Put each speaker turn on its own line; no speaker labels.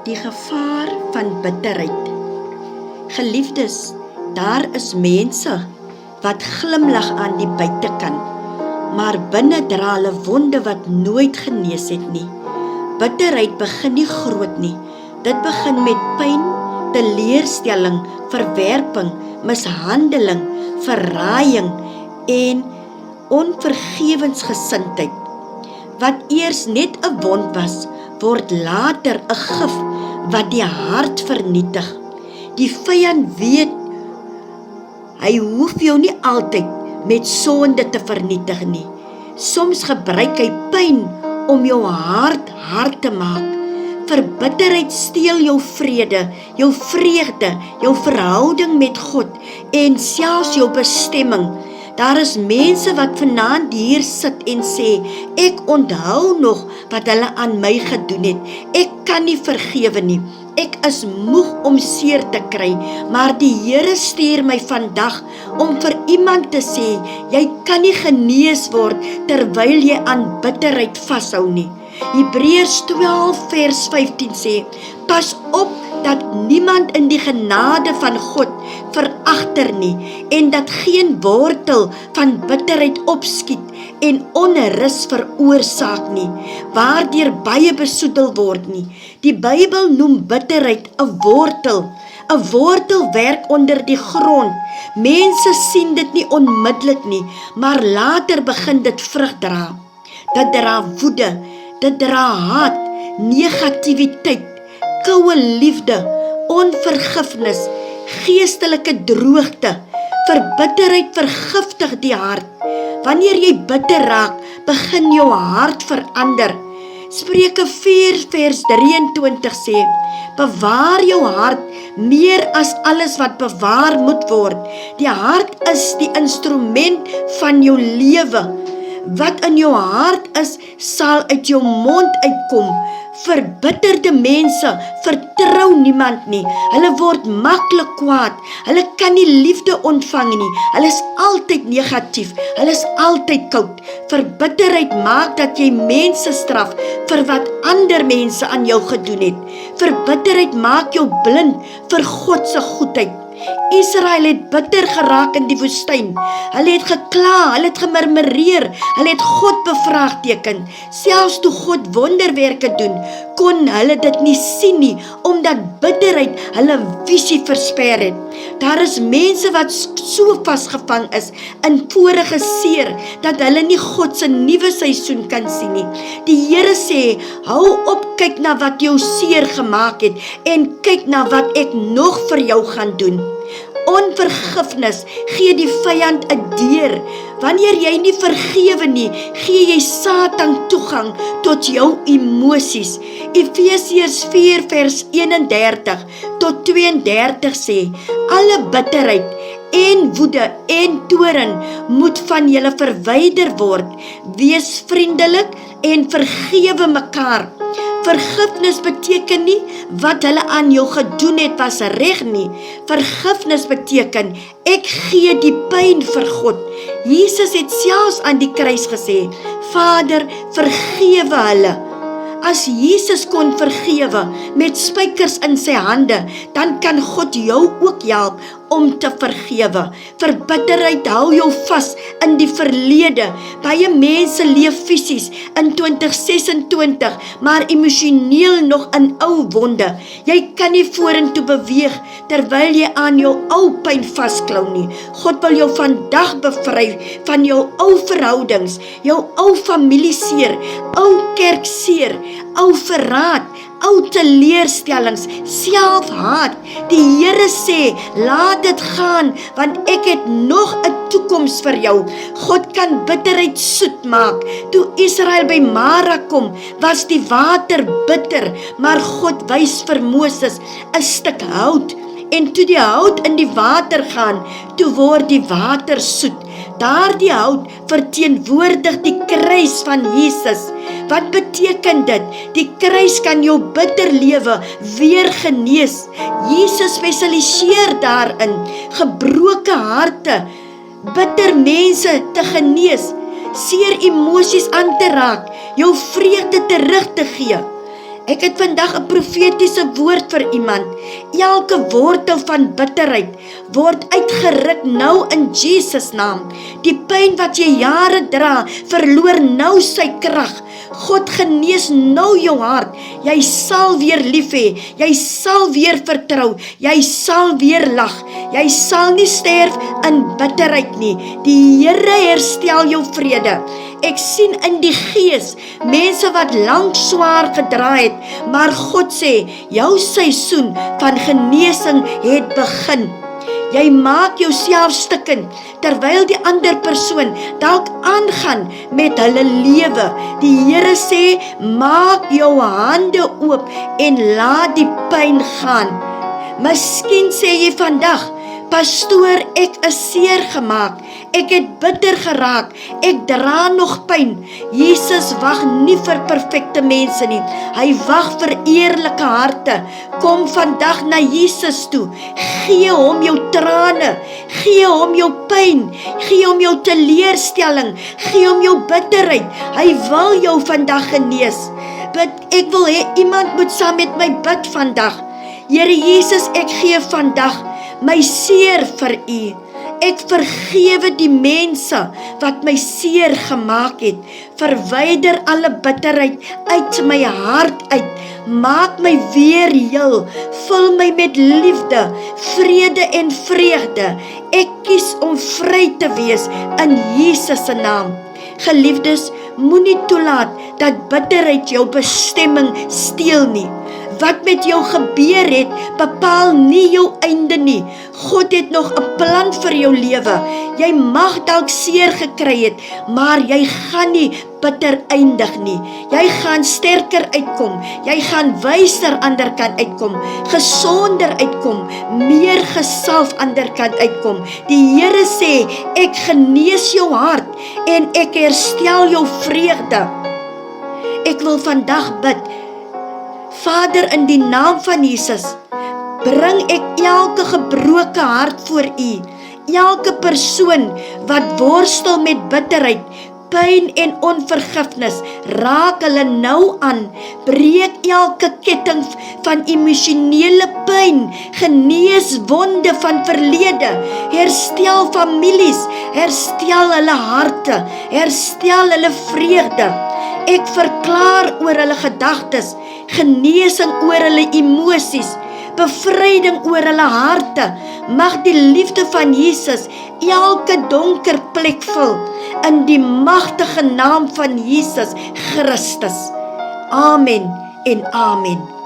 Die gevaar van bitterheid. Geliefdes, daar is mense wat glimlag aan die buitekant, maar binne dra hulle wonde wat nooit genees het nie. Bitterheid begin nie groot nie. Dit begin met pyn, teleurstelling, verwerping, mishandeling, verraaiing en onvergewensgesindheid. Wat eers net 'n wond was, word later 'n gif wat die hart vernietig. Die vyand weet, hy hoef jou nie altyd met sonde te vernietig nie. Soms gebruik hy pyn om jou hart hard te maak. Verbitterheid steel jou vrede, jou vreugde, jou verhouding met God en selfs jou bestemming. Daar is mense wat vanaand hier sit en sê, ek onthou nog wat hulle aan my gedoen het. Ek kan nie vergewe nie. Ek is moeg om seer te kry, maar die Here stuur my vandag om vir iemand te sê, jy kan nie genees word terwyl jy aan bitterheid vashou nie. Hebreërs 12 vers 15 sê, pas op dat niemand in die genade van God veragter nie, en dat geen wortel van bitterheid opskiet en onrus veroorsaak nie, waardeur baie besoedel word nie. Die Bybel noem bitterheid 'n wortel. 'n Wortel werk onder die grond. Mense sien dit nie onmiddellik nie, maar later begin dit vrug dra. Dit dra woede, dit dra haat, negativiteit, koue liefde, onvergifnis, geestelike droogte. Verbitterheid vergiftig die hart. Wanneer jy bitter raak, begin jou hart verander. Spreuke 4 vers 23 sê, bewaar jou hart meer as alles wat bewaar moet word. Die hart is die instrument van jou lewe. Wat in jou hart is, sal uit jou mond uitkom. Verbitterde mense vertrou niemand nie. Hulle word maklik kwaad. Hulle kan nie liefde ontvang nie. Hulle is altyd negatief. Hulle is altyd koud. Verbitterheid maak dat jy mense straf vir wat ander mense aan jou gedoen het. Verbitterheid maak jou blind vir God se goedheid. Israel het bitter geraak in die woestyn. Hulle het gekla, hulle het gemurmureer, hulle het God bevraagteken. Selfs toe God wonderwerke doen, kon hulle dit nie sien nie, omdat bitterheid hulle visie versper het. Daar is mense wat so vasgevang is in vorige seer, dat hulle nie God se nuwe seisoen kan sien nie. Die Here sê, hou op, kyk na wat jou seer gemaak het, en kyk na wat ek nog vir jou gaan doen. Onvergifnis gee die vyand 'n deur. Wanneer jy nie vergewe nie, gee jy Satan toegang tot jou emosies. Efesiërs 4 vers 31 tot 32 sê, alle bitterheid en woede en toorn moet van julle verwyder word. Wees vriendelik en vergewe mekaar. Vergifnis beteken nie wat hulle aan jou gedoen het was reg nie. Vergifnis beteken ek gee die pyn vir God. Jesus het selfs aan die kruis gesê, Vader, vergewe hulle. As Jesus kon vergewe met spykers in sy hande, dan kan God jou ook help om te vergewe. Verbitterheid hou jou vas in die verlede. Baie mense leef fisies in 2026, maar emosioneel nog in ou wonde. Jy kan nie vorentoe beweeg terwyl jy aan jou ou pyn vasklou nie. God wil jou vandag bevry van jou ou verhoudings, jou ou familieseer, ou kerkseer, ou verraad, ou teleurstellings, selfhaat. Die Here sê, laat dit gaan, want ek het nog 'n toekoms vir jou. God kan bitterheid soet maak. Toe Israel by Mara kom, was die water bitter, maar God wys vir Moses 'n stuk hout. En toe die hout in die water gaan, toe word die water soet. Daardie hout verteenwoordig die kruis van Jesus. Wat beteken dit? Die kruis kan jou bitter lewe weer genees. Jesus spesialiseer daarin, gebroke harte, bitter mense te genees, seer emosies aan te raak, jou vreugde terug te gee. Ek het vandag 'n profetiese woord vir iemand. Elke wortel van bitterheid word uitgeruk nou in Jesus naam. Die pyn wat jy jare dra, verloor nou sy krag. God genees nou jou hart. Jy sal weer lief hê. Jy sal weer vertrou. Jy sal weer lag. Jy sal nie sterf in bitterheid nie. Die Here herstel jou vrede. Ek sien in die gees mense wat lank swaar gedra het, maar God sê, jou seisoen van genesing het begin. Jy maak jouself stikkend, terwyl die ander persoon dalk aangaan met hulle lewe. Die Here sê, maak jou hande oop en laat die pyn gaan. Miskien sê jy vandag, pastoor, ek is seer gemaak, ek het bitter geraak, ek dra nog pyn. Jesus wag nie vir perfekte mense nie, hy wag vir eerlike harte. Kom vandag na Jesus toe, gee hom jou trane, gee hom jou pyn, gee hom jou teleurstelling, gee hom jou bitterheid. Hy wil jou vandag genees. Ek wil hê iemand moet saam met my bid vandag. Here Jesus, ek gee vandag my seer vir U. Ek vergewe die mense wat my seer gemaak het. Verwyder alle bitterheid uit my hart uit. Maak my weer heel. Vul my met liefde, vrede en vreugde. Ek kies om vry te wees in Jesus se naam. Geliefdes, moenie toelaat dat bitterheid jou bestemming steel nie. Wat met jou gebeur het, bepaal nie jou einde nie. God het nog 'n plan vir jou lewe. Jy mag dalk seer gekry het, maar jy gaan nie bitter eindig nie. Jy gaan sterker uitkom. Jy gaan wyser ander kant uitkom, gesonder uitkom, meer gesalf ander kant uitkom. Die Here sê, ek genees jou hart en ek herstel jou vreugde. Ek wil vandag bid, Vader, in die naam van Jesus, bring ek elke gebroke hart voor U. Elke persoon wat worstel met bitterheid, pyn en onvergifnis, raak hulle nou aan. Breek elke ketting van emosionele pyn, genees wonde van verlede, herstel families, herstel hulle harte, herstel hulle vreugde. Ek verklaar oor hulle gedagtes, genesing oor hulle emosies, bevryding oor hulle harte. Mag die liefde van Jesus elke donker plek vul, in die magtige naam van Jesus Christus. Amen en amen.